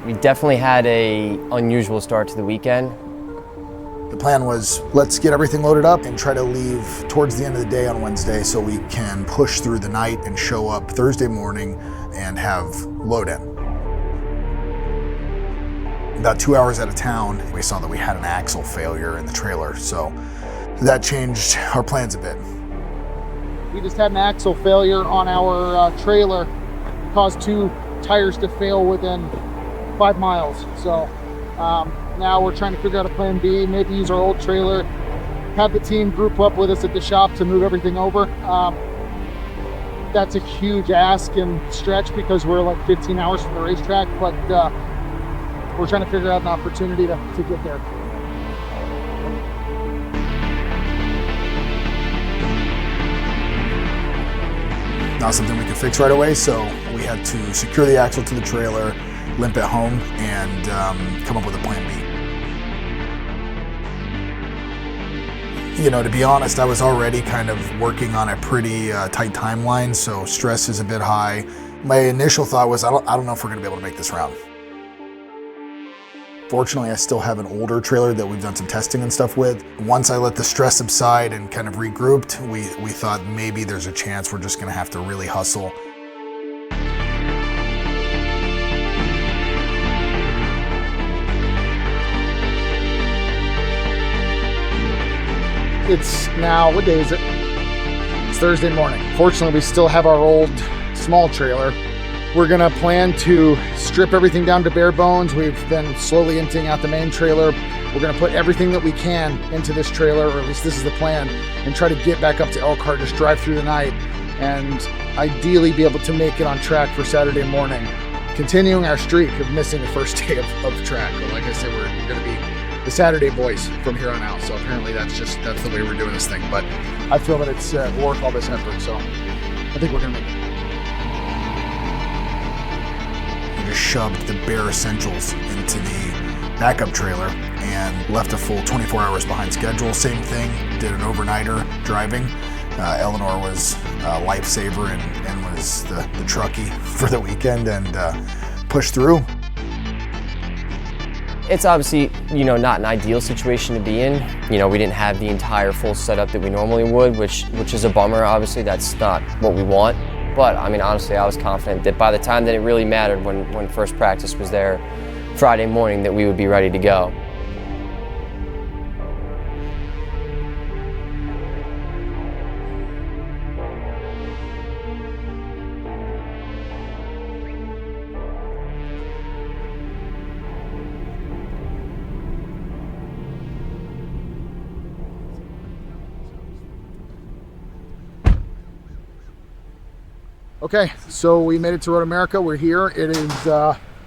We definitely had a unusual start to the weekend. The plan was, let's get everything loaded up and try to leave towards the end of the day on Wednesday so we can push through the night and show up Thursday morning and have load in. About 2 hours out of town, we saw that we had an axle failure in the trailer, so that changed our plans a bit. We just had an axle failure on our trailer. It caused 2 tires to fail within 5 miles. So now we're trying to figure out a plan B, maybe use our old trailer, have the team group up with us at the shop to move everything over. That's a huge ask and stretch because we're like 15 hours from the racetrack, but we're trying to figure out an opportunity to get there. Not something we could fix right away, so we had to secure the axle to the trailer, limp it home, and come up with a plan B. You know, to be honest, I was already kind of working on a pretty tight timeline, so stress is a bit high. My initial thought was, I don't know if we're gonna be able to make this round. Fortunately, I still have an older trailer that we've done some testing and stuff with. Once I let the stress subside and kind of regrouped, we thought maybe there's a chance we're just gonna have to really hustle. It's now, what day is it? It's Thursday morning. Fortunately, we still have our old small trailer. We're gonna plan to strip everything down to bare bones. We've been slowly emptying out the main trailer. We're gonna put everything that we can into this trailer, or at least this is the plan, and try to get back up to Elkhart, just drive through the night, and ideally be able to make it on track for Saturday morning. Continuing our streak of missing the first day of the track. But like I said, we're gonna be the Saturday boys from here on out. So apparently that's the way we're doing this thing. But I feel that it's worth all this effort. So I think we're gonna make it. We just shoved the bare essentials into the backup trailer and left a full 24 hours behind schedule. Same thing, did an overnighter driving. Eleanor was a lifesaver and was the truckie for the weekend and pushed through. It's obviously, not an ideal situation to be in. We didn't have the entire full setup that we normally would, which is a bummer. Obviously, that's not what we want. But I mean, honestly, I was confident that by the time that it really mattered, when first practice was there Friday morning, that we would be ready to go. Okay, so we made it to MotoAmerica. We're here. It is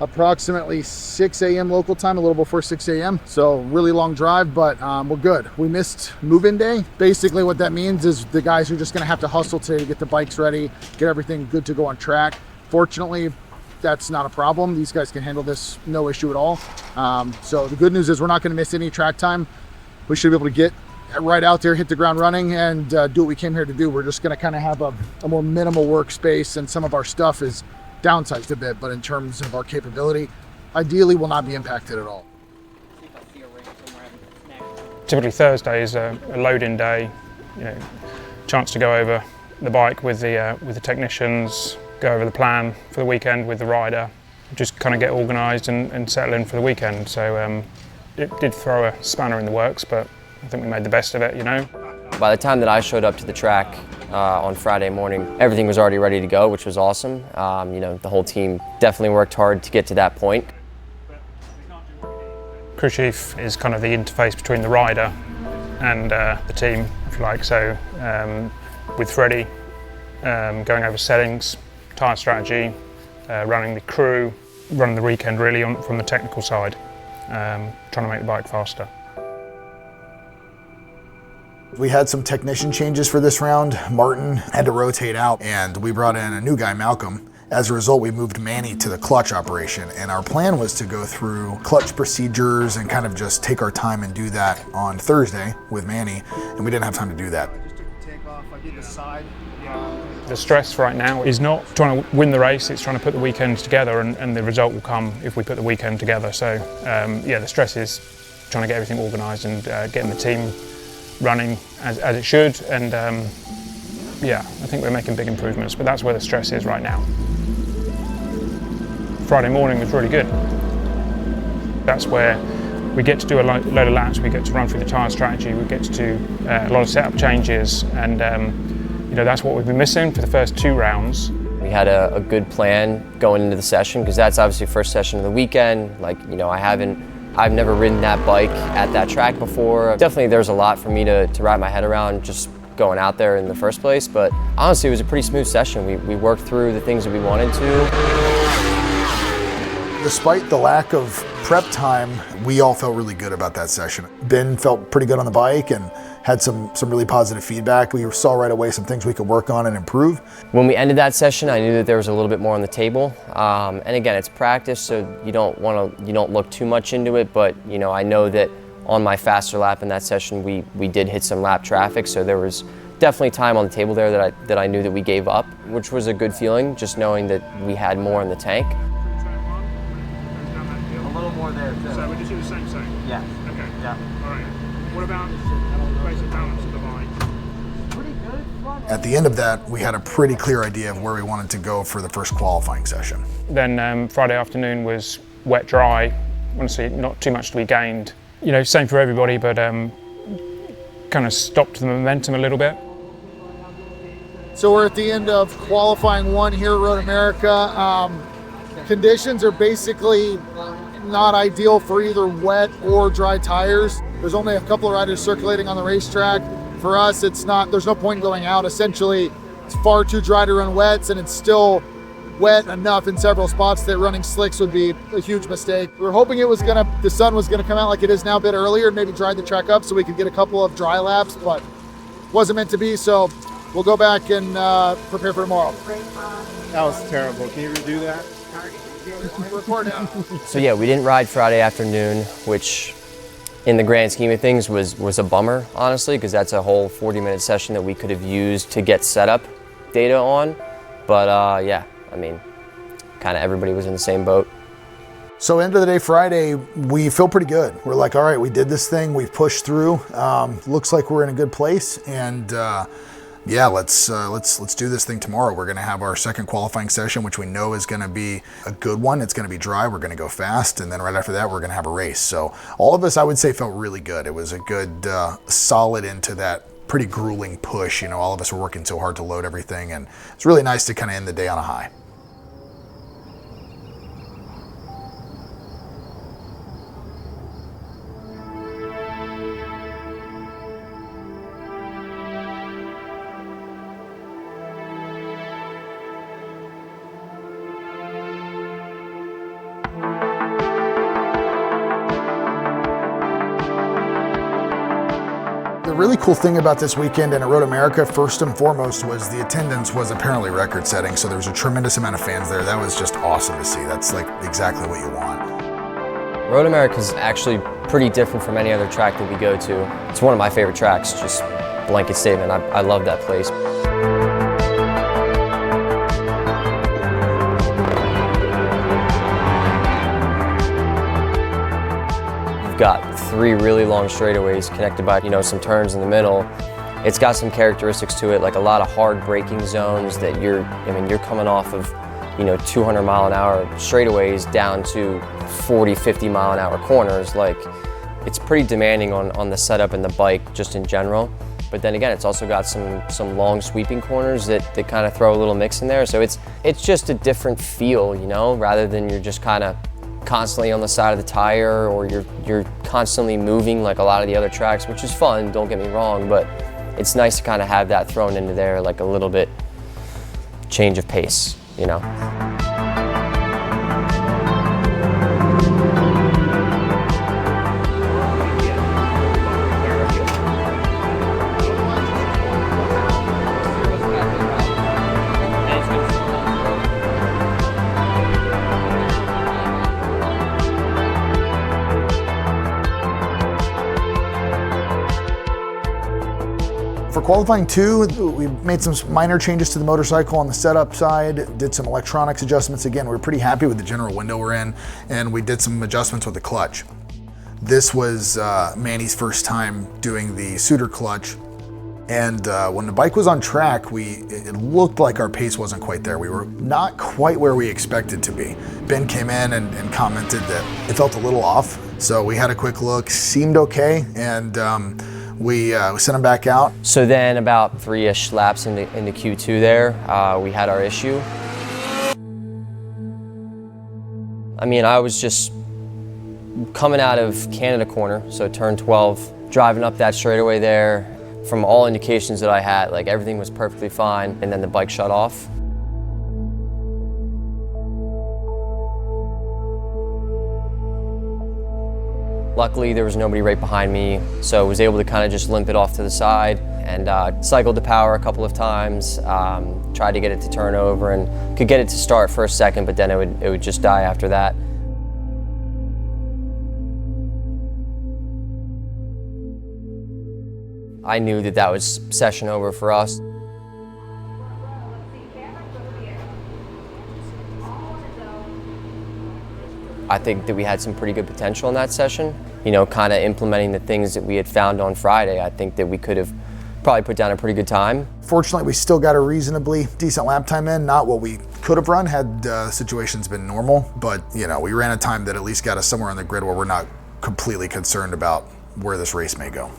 approximately 6 a.m. local time, a little before 6 a.m. So really long drive, but we're good. We missed move-in day. Basically what that means is the guys are just gonna have to hustle today to get the bikes ready, get everything good to go on track. Fortunately, that's not a problem. These guys can handle this, no issue at all. So the good news is we're not gonna miss any track time. We should be able to get right out there, hit the ground running, and do what we came here to do. We're just going to kind of have a more minimal workspace, and some of our stuff is downsized a bit, but in terms of our capability, ideally will not be impacted at all. Typically Thursday is a load-in day, chance to go over the bike with the technicians, go over the plan for the weekend with the rider, just kind of get organised and settle in for the weekend. So it did throw a spanner in the works, but I think we made the best of it, By the time that I showed up to the track on Friday morning, everything was already ready to go, which was awesome. The whole team definitely worked hard to get to that point. Crew chief is kind of the interface between the rider and the team, if you like. So with Freddie, going over settings, tyre strategy, running the crew, running the weekend really from the technical side, trying to make the bike faster. We had some technician changes for this round. Martin had to rotate out, and we brought in a new guy, Malcolm. As a result, we moved Manny to the clutch operation, and our plan was to go through clutch procedures and kind of just take our time and do that on Thursday with Manny, and we didn't have time to do that. takeoff. I did the side. The stress right now is not trying to win the race, it's trying to put the weekends together, and the result will come if we put the weekend together. So yeah, the stress is trying to get everything organised and getting the team running as it should, and yeah, I think we're making big improvements, but that's where the stress is right now. Friday morning was really good. That's where we get to do a load of laps, we get to run through the tyre strategy, we get to do a lot of setup changes, and you know, that's what we've been missing for the first 2 rounds. We had a good plan going into the session, because that's obviously first session of the weekend. Like, you know, I've never ridden that bike at that track before. Definitely there's a lot for me to wrap my head around just going out there in the first place, but honestly it was a pretty smooth session. We worked through the things that we wanted to. Despite the lack of prep time, we all felt really good about that session. Ben felt pretty good on the bike and had some really positive feedback. We saw right away some things we could work on and improve. When we ended that session, I knew that there was a little bit more on the table. And again, it's practice, so you don't look too much into it, but you know, I know that on my faster lap in that session, we did hit some lap traffic, so there was definitely time on the table there that I knew that we gave up, which was a good feeling, just knowing that we had more in the tank. A little more there too. So we just do the same thing? Yeah. Okay. Yeah. All right. What about basic balance of the bike? Pretty good. At the end of that, we had a pretty clear idea of where we wanted to go for the first qualifying session. Then Friday afternoon was wet, dry. Honestly, not too much to be gained. You know, same for everybody, but kind of stopped the momentum a little bit. So we're at the end of qualifying 1 here at Road America. Conditions are basically not ideal for either wet or dry tires. There's only a couple of riders circulating on the racetrack. For us, there's no point going out. Essentially, it's far too dry to run wets, and it's still wet enough in several spots that running slicks would be a huge mistake. We were hoping the sun was gonna come out like it is now a bit earlier and maybe dry the track up so we could get a couple of dry laps, but wasn't meant to be, so we'll go back and prepare for tomorrow. That was terrible. Can you redo that? Record now. So yeah, we didn't ride Friday afternoon, which in the grand scheme of things was a bummer, honestly, because that's a whole 40-minute session that we could have used to get setup data on. But yeah, I mean, kind of everybody was in the same boat. So end of the day Friday, we feel pretty good. We're like, all right, we did this thing, we've pushed through. Looks like we're in a good place, and yeah, let's do this thing tomorrow. We're gonna have our second qualifying session, which we know is gonna be a good one. It's gonna be dry, we're gonna go fast, and then right after that, we're gonna have a race. So all of us, I would say, felt really good. It was a good, solid into that pretty grueling push. You know, all of us were working so hard to load everything, and it's really nice to kind of end the day on a high. The really cool thing about this weekend in Road America, first and foremost, was the attendance was apparently record-setting, so there was a tremendous amount of fans there. That was just awesome to see. That's like exactly what you want. Road America is actually pretty different from any other track that we go to. It's one of my favorite tracks, just blanket statement. I love that place. Got 3 really long straightaways connected by, you know, some turns in the middle. It's got some characteristics to it, like a lot of hard braking zones that you're coming off of, you know, 200 mile an hour straightaways down to 40, 50 mile an hour corners. Like, it's pretty demanding on the setup and the bike just in general. But then again, it's also got some long sweeping corners that kind of throw a little mix in there. So it's just a different feel, you know, rather than you're just kind of constantly on the side of the tire, or you're constantly moving like a lot of the other tracks, which is fun, don't get me wrong, but it's nice to kind of have that thrown into there, like a little bit change of pace, you know. For Qualifying 2, we made some minor changes to the motorcycle on the setup side, did some electronics adjustments. Again, we were pretty happy with the general window we're in, and we did some adjustments with the clutch. This was Manny's first time doing the suitor clutch. And when the bike was on track, it looked like our pace wasn't quite there. We were not quite where we expected to be. Ben came in and commented that it felt a little off. So we had a quick look, seemed okay, and we sent him back out. So then about 3-ish laps into Q2 there, we had our issue. I mean, I was just coming out of Canada corner, so turn 12, driving up that straightaway there. From all indications that I had, like everything was perfectly fine, and then the bike shut off. Luckily, there was nobody right behind me, so I was able to kind of just limp it off to the side and cycled the power a couple of times, tried to get it to turn over and could get it to start for a second, but then it would just die after that. I knew that that was session over for us. I think that we had some pretty good potential in that session. You know, kind of implementing the things that we had found on Friday. I think that we could have probably put down a pretty good time. Fortunately, we still got a reasonably decent lap time in, not what we could have run had situations been normal, but you know, we ran a time that at least got us somewhere on the grid where we're not completely concerned about where this race may go.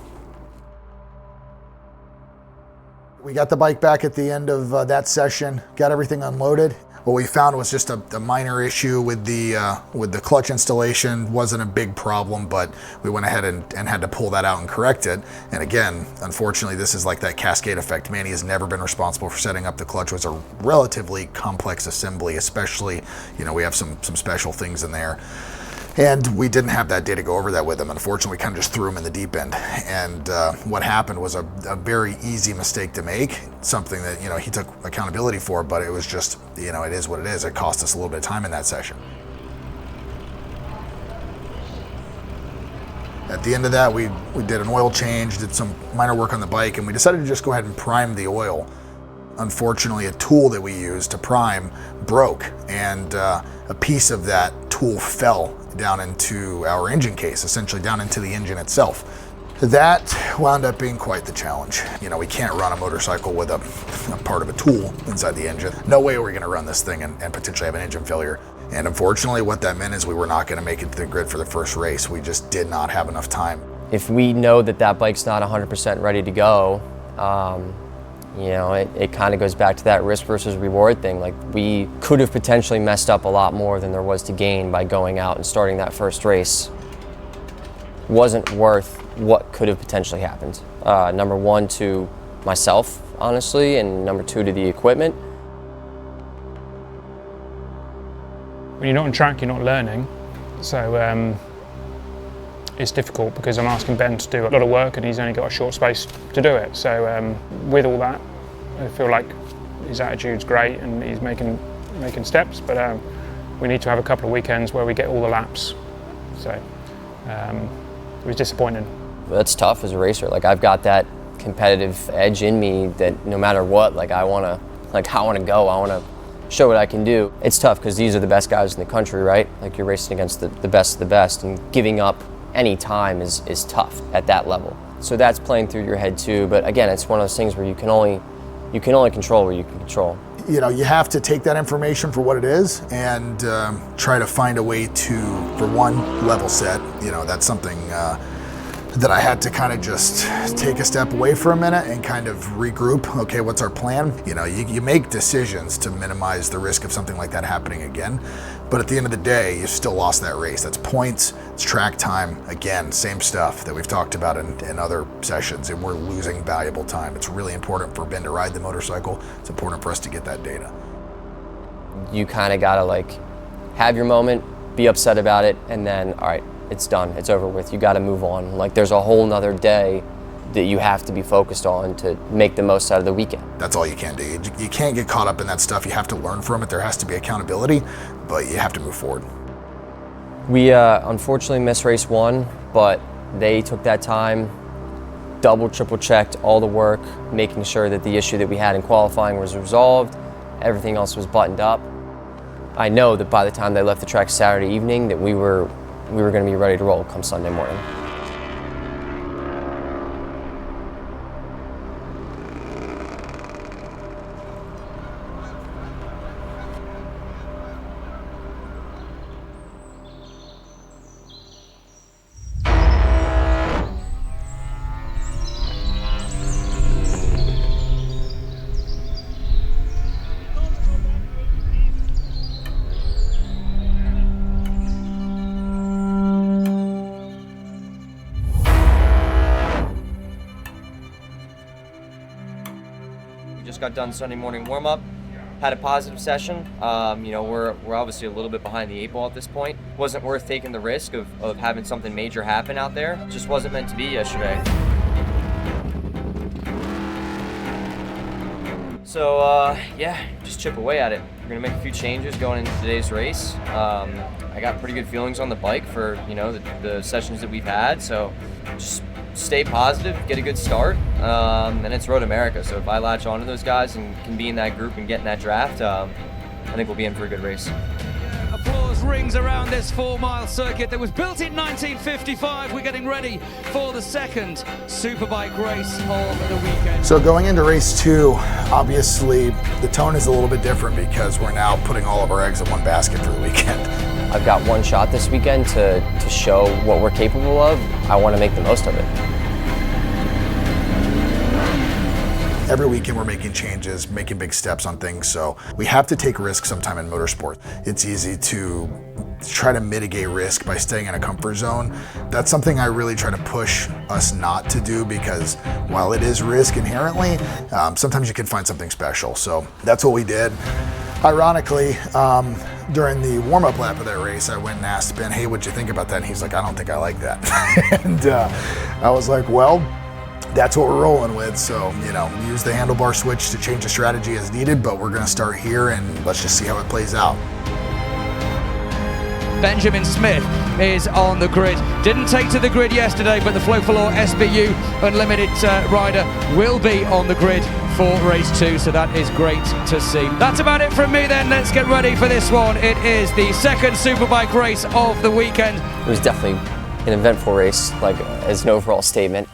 We got the bike back at the end of that session, got everything unloaded. What we found was just a minor issue with the clutch installation. Wasn't a big problem, but we went ahead and had to pull that out and correct it. And again, unfortunately, this is like that cascade effect. Manny has never been responsible for setting up the clutch. It was a relatively complex assembly, especially, you know, we have some special things in there. And we didn't have that day to go over that with him. Unfortunately, we kind of just threw him in the deep end. And what happened was a very easy mistake to make, something that, you know, he took accountability for, but it was just, you know, it is what it is. It cost us a little bit of time in that session. At the end of that, we did an oil change, did some minor work on the bike, and we decided to just go ahead and prime the oil. Unfortunately, a tool that we used to prime broke, and a piece of that tool fell down into our engine case, essentially down into the engine itself. That wound up being quite the challenge. You know, we can't run a motorcycle with a part of a tool inside the engine. No way we're gonna run this thing and potentially have an engine failure. And unfortunately, what that meant is we were not gonna make it to the grid for the first race. We just did not have enough time. If we know that that bike's not 100% ready to go, you know, it kind of goes back to that risk versus reward thing. Like, we could have potentially messed up a lot more than there was to gain by going out and starting that first race. Wasn't worth what could have potentially happened. Number one, to myself, honestly, and number two, to the equipment. When you're not on track, you're not learning. So it's difficult because I'm asking Ben to do a lot of work and he's only got a short space to do it. So with all that, I feel like his attitude's great and he's making steps, but we need to have a couple of weekends where we get all the laps. So it was disappointing. That's tough as a racer. Like, I've got that competitive edge in me that no matter what, like, I wanna go, I wanna show what I can do. It's tough because these are the best guys in the country, right? Like, you're racing against the best of the best, and giving up any time is tough at that level. So that's playing through your head too, but again, it's one of those things where you can only control what you can control. You know, you have to take that information for what it is and try to find a way to, for one, level set. You know, that's something that I had to kind of just take a step away for a minute and kind of regroup. Okay, what's our plan? You know, you make decisions to minimize the risk of something like that happening again. But at the end of the day, you still lost that race. That's points, it's track time. Again, same stuff that we've talked about in other sessions, and we're losing valuable time. It's really important for Ben to ride the motorcycle. It's important for us to get that data. You kind of gotta, like, have your moment, be upset about it, and then, all right, it's done, it's over with. You gotta move on. Like, there's a whole nother day that you have to be focused on to make the most out of the weekend. That's all you can do. You can't get caught up in that stuff. You have to learn from it. There has to be accountability, but you have to move forward. We unfortunately missed race one, but they took that time double, triple checked all the work, making sure that the issue that we had in qualifying was resolved. Everything else was buttoned up. I know that by the time they left the track Saturday evening that we were going to be ready to roll come Sunday morning. Just got done Sunday morning warm-up, had a positive session. You know, we're obviously a little bit behind the 8 ball at this point. Wasn't worth taking the risk of having something major happen out there. Just wasn't meant to be yesterday. So yeah, just chip away at it. We're gonna make a few changes going into today's race. I got pretty good feelings on the bike for, you know, the sessions that we've had. So just stay positive, get a good start, and it's MotoAmerica. So if I latch onto those guys and can be in that group and get in that draft, I think we'll be in for a good race. Applause rings around this 4-mile circuit that was built in 1955. We're getting ready for the second Superbike race of the weekend. So going into race 2, obviously the tone is a little bit different because we're now putting all of our eggs in one basket for the weekend. I've got one shot this weekend to show what we're capable of. I want to make the most of it. Every weekend we're making changes, making big steps on things, so we have to take risks sometime in motorsport. It's easy to try to mitigate risk by staying in a comfort zone. That's something I really try to push us not to do, because while it is risk inherently, sometimes you can find something special. So that's what we did. Ironically, during the warm-up lap of that race, I went and asked Ben, hey, what'd you think about that? And he's like, I don't think I like that. And I was like, well, that's what we're rolling with. So, you know, use the handlebar switch to change the strategy as needed, but we're gonna start here and let's just see how it plays out. Benjamin Smith is on the grid. Didn't take to the grid yesterday, but the Flow for Law SBU Unlimited rider will be on the grid for race 2, so that is great to see. That's about it from me then. Let's get ready for this one. It is the second Superbike race of the weekend. It was definitely an eventful race, like as an overall statement.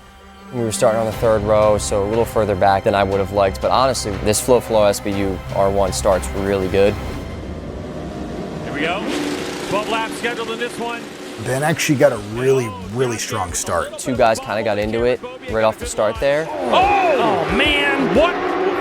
We were starting on the 3rd row, so a little further back than I would have liked, but honestly, this Flow for Law SBU R1 starts really good. Here we go. 12 laps scheduled in this one. Ben actually got a really strong start. 2 guys kind of got into it right off the start there. Oh man, what?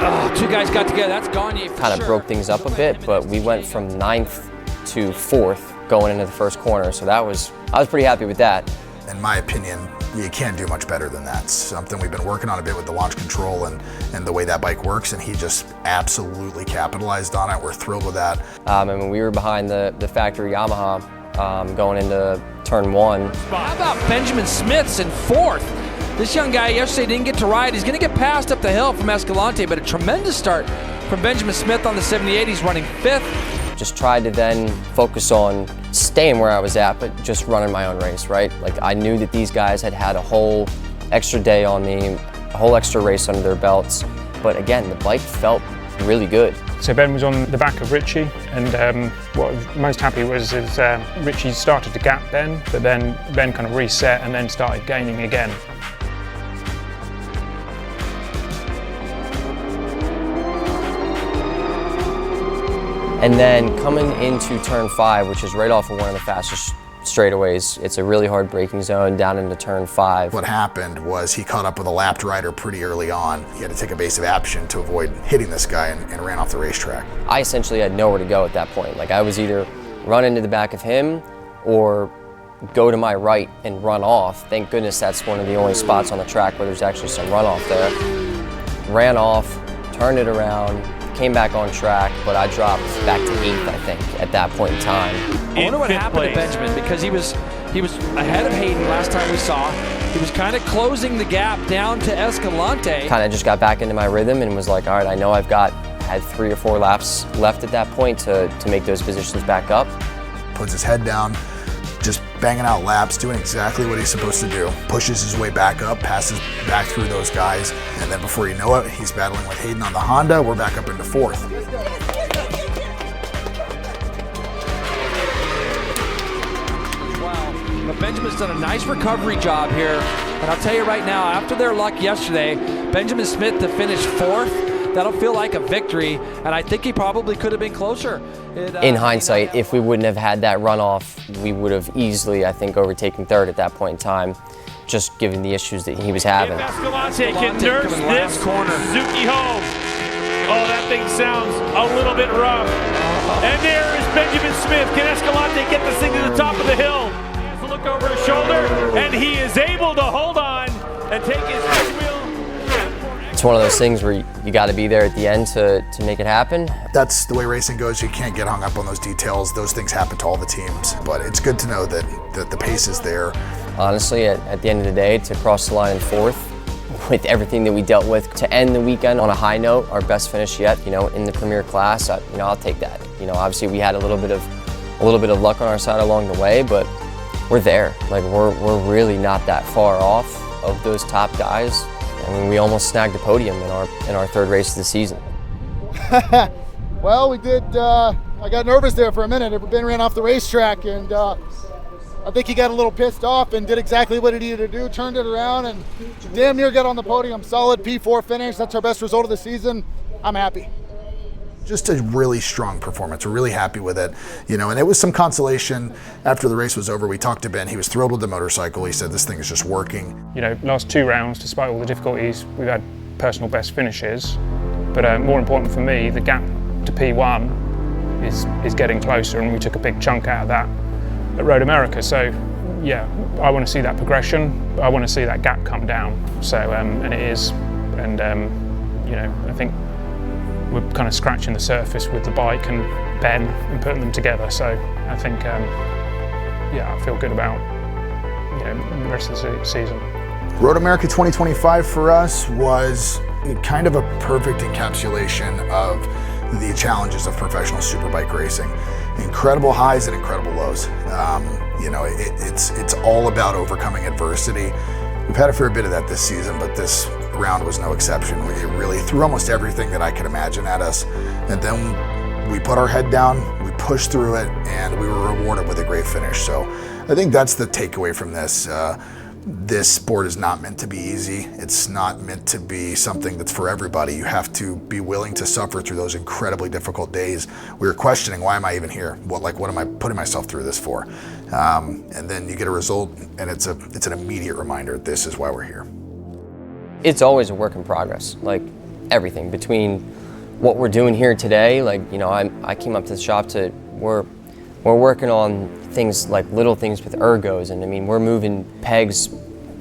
Oh, 2 guys got together. That's Gagne. Kind of broke things up a bit, but we went from 9th to 4th going into the first corner, so I was pretty happy with that. In my opinion, you can't do much better than that. It's something we've been working on a bit with the launch control and the way that bike works, and he just absolutely capitalized on it. We're thrilled with that. I mean, we were behind the factory Yamaha going into turn 1. How about Benjamin Smith's in 4th? This young guy yesterday didn't get to ride. He's going to get passed up the hill from Escalante, but a tremendous start from Benjamin Smith on the 78. He's running 5th. Just tried to then focus on staying where I was at, but just running my own race, right? Like, I knew that these guys had had a whole extra day on me, a whole extra race under their belts. But again, the bike felt really good. So Ben was on the back of Richie, and what I was most happy was Richie started to gap Ben, but then Ben kind of reset and then started gaining again. And then coming into turn 5, which is right off of one of the fastest straightaways, it's a really hard braking zone down into turn 5. What happened was he caught up with a lapped rider pretty early on. He had to take evasive action to avoid hitting this guy and ran off the racetrack. I essentially had nowhere to go at that point. Like, I was either run into the back of him or go to my right and run off. Thank goodness that's one of the only spots on the track where there's actually some runoff there. Ran off, turned it around, came back on track, but I dropped back to 8th, I think, at that point in time. I wonder what happened to Benjamin, because he was ahead of Hayden last time we saw. He was kind of closing the gap down to Escalante. Kind of just got back into my rhythm and was like, all right, I know I've had 3 or 4 laps left at that point to make those positions back up. Puts his head down, just banging out laps, doing exactly what he's supposed to do. Pushes his way back up, passes back through those guys, and then before you know it, he's battling with Hayden on the Honda. We're back up into 4th. Wow. But Benjamin's done a nice recovery job here. And I'll tell you right now, after their luck yesterday, Benjamin Smith to finish 4th, that'll feel like a victory. And I think he probably could have been closer. In hindsight, if we wouldn't have had that runoff, we would have easily, I think, overtaken 3rd at that point in time, just given the issues that he was having. Escalante can nurse this corner. Suzuki home. Oh, that thing sounds a little bit rough. And there is Benjamin Smith. Can Escalante get this thing to the top of the hill? He has to look over his shoulder, and he is able to hold on and take his wheel. It's one of those things where you got to be there at the end to make it happen. That's the way racing goes. You can't get hung up on those details. Those things happen to all the teams, but it's good to know that the pace is there. Honestly, at the end of the day, to cross the line in 4th, with everything that we dealt with, to end the weekend on a high note, our best finish yet, in the premier class, I'll take that. Obviously we had a little bit of luck on our side along the way, but we're there. Like we're really not that far off of those top guys. I mean, we almost snagged the podium in our 3rd race of the season. Well, we did. I got nervous there for a minute. Ben ran off the racetrack, and I think he got a little pissed off and did exactly what he needed to do, turned it around, and damn near got on the podium. Solid P4 finish. That's our best result of the season. I'm happy. Just a really strong performance. We're really happy with it, and it was some consolation after the race was over. We talked to Ben. He was thrilled with the motorcycle. He said this thing is just working. Last 2 rounds, despite all the difficulties, we've had personal best finishes. But more important for me, the gap to P1 is getting closer, and we took a big chunk out of that at Road America. So yeah, I want to see that progression. I want to see that gap come down. So and it is, and I think we're kind of scratching the surface with the bike and Ben and putting them together. So I think, I feel good about the rest of the season. Road America 2025 for us was kind of a perfect encapsulation of the challenges of professional superbike racing. Incredible highs and incredible lows. It's all about overcoming adversity. We've had a fair bit of that this season, but this round was no exception. We really threw almost everything that I could imagine at us, and then we put our head down, we pushed through it, and we were rewarded with a great finish. So I think that's the takeaway from this. This sport is not meant to be easy. It's not meant to be something that's for everybody. You have to be willing to suffer through those incredibly difficult days. We were questioning, why am I even here? What am I putting myself through this for? And then you get a result, and it's an immediate reminder, this is why we're here. It's always a work in progress, like everything. Between what we're doing here today, I came up to the shop we're working on things like little things with ergos, and I mean, we're moving pegs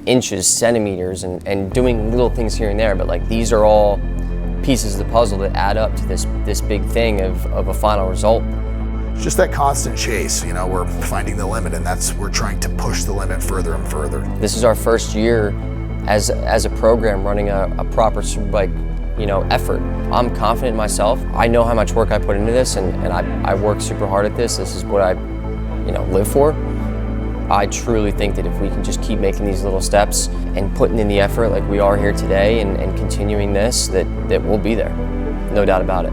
inches, centimeters, and doing little things here and there, but these are all pieces of the puzzle that add up to this big thing of a final result. It's just that constant chase, we're finding the limit, and we're trying to push the limit further and further. This is our first year as a program running a proper Superbike effort. I'm confident in myself. I know how much work I put into this, and I work super hard at this. This is what I live for. I truly think that if we can just keep making these little steps and putting in the effort like we are here today and continuing this, that we'll be there. No doubt about it.